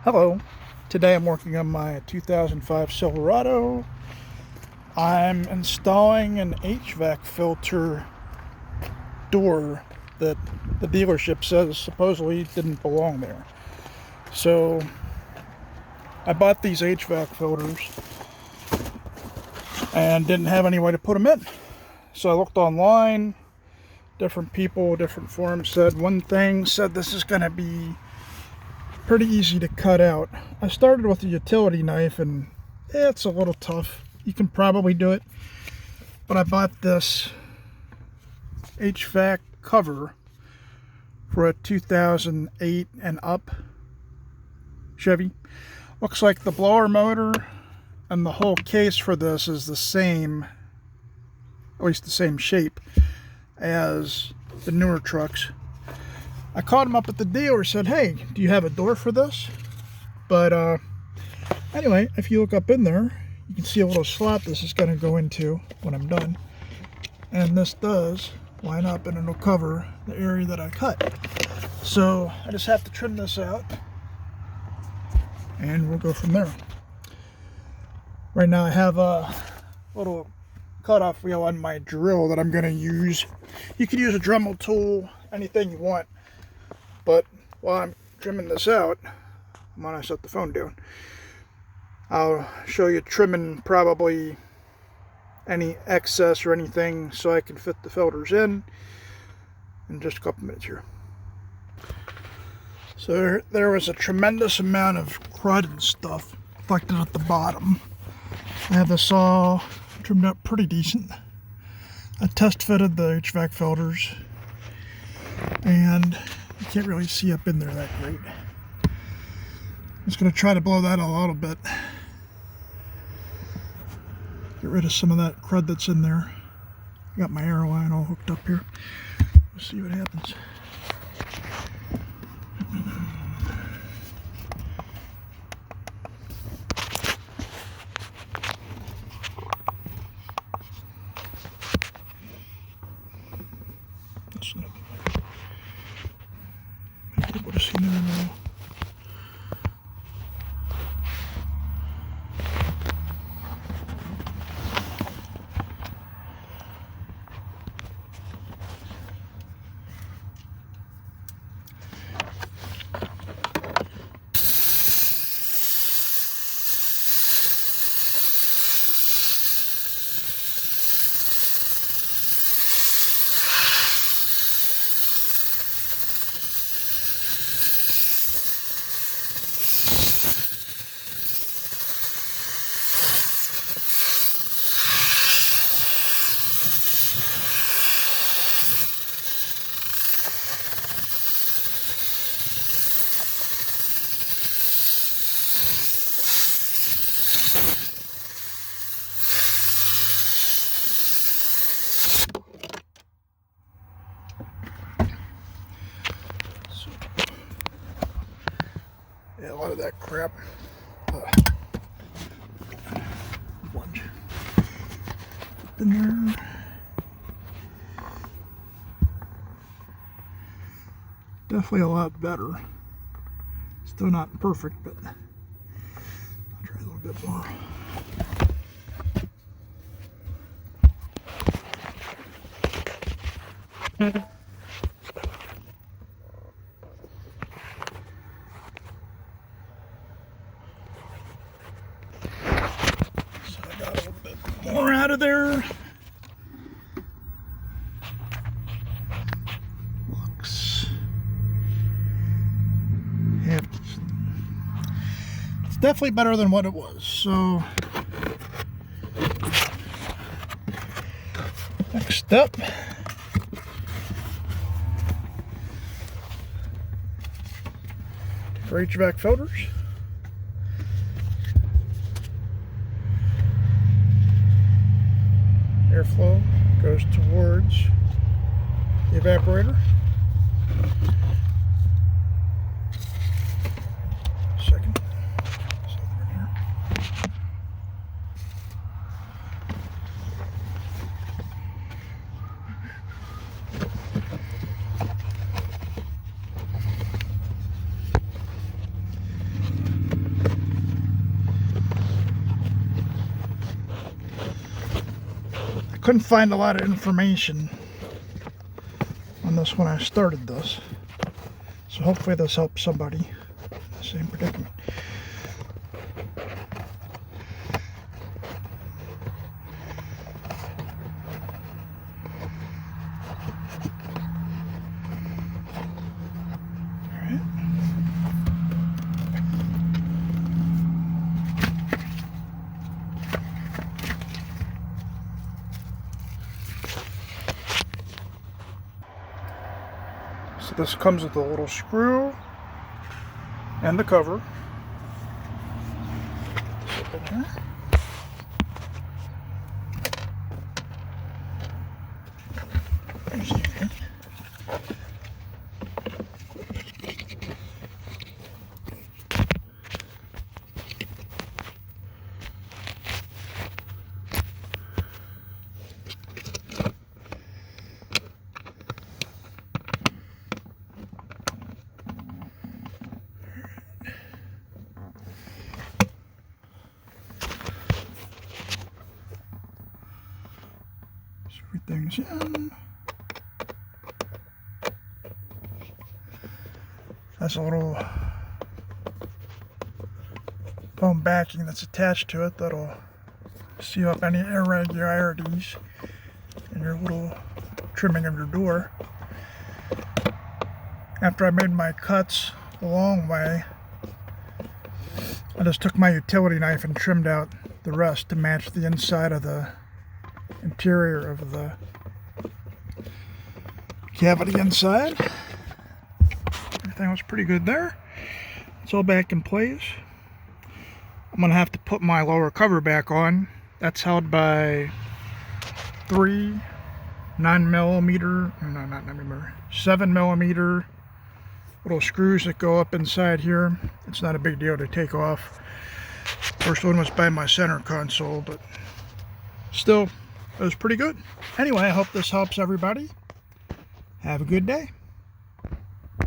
Hello, today I'm working on my 2005 Silverado. I'm installing an HVAC filter door that the dealership says supposedly didn't belong there. So I bought these HVAC filters and didn't have any way to put them in. So I looked online, different people, different forums said one thing, said this is going to be pretty easy to cut out. I started with a utility knife and it's a little tough. You can probably do it, but I bought this HVAC cover for a 2008 and up Chevy. Looks like the blower motor and the whole case for this is the same, at least the same shape as the newer trucks. I called him up at the dealer, said, hey, do you have a door for this? But anyway, if you look up in there, you can see a little slot this is going to go into when I'm done. And this does line up and it'll cover the area that I cut. So I just have to trim this out and we'll go from there. Right now I have a little cutoff wheel on my drill that I'm going to use. You can use a Dremel tool, anything you want. But while I'm trimming this out, I'm going to set the phone down. I'll show you trimming probably any excess or anything so I can fit the filters in just a couple minutes here. So there was a tremendous amount of crud and stuff collected at the bottom. I have this all trimmed up pretty decent. I test fitted the HVAC filters and you can't really see up in there that great. I'm just going to try to blow that a little bit. Get rid of some of that crud that's in there. I got my air line all hooked up here. Let's see what happens. That's not able to see there now. Yeah, a lot of that crap. Lunge in there. Definitely a lot better. Still not perfect, but I'll try a little bit more. More out of there. Looks. Yeah, it's definitely better than what it was. So next step. For HVAC filters. Airflow goes towards the evaporator. Second. Something in here. couldn't find a lot of information on this when I started this. So hopefully this helps somebody in the same predicament. So this comes with a little screw and the cover. Open here. There's the unit. Everything's in. That's a little foam backing that's attached to it that'll seal up any irregularities in your little trimming of your door. After I made my cuts the long way, I just took my utility knife and trimmed out the rest to match the inside of the interior of the cavity inside. Everything was pretty good there. It's all back in place. I'm gonna have to put my lower cover back on. That's held by 3 9mm, no, not 9mm, 7mm little screws that go up inside here. It's not a big deal to take off. First one was by my center console, but still, it was pretty good. Anyway, I hope this helps everybody. Have a good day.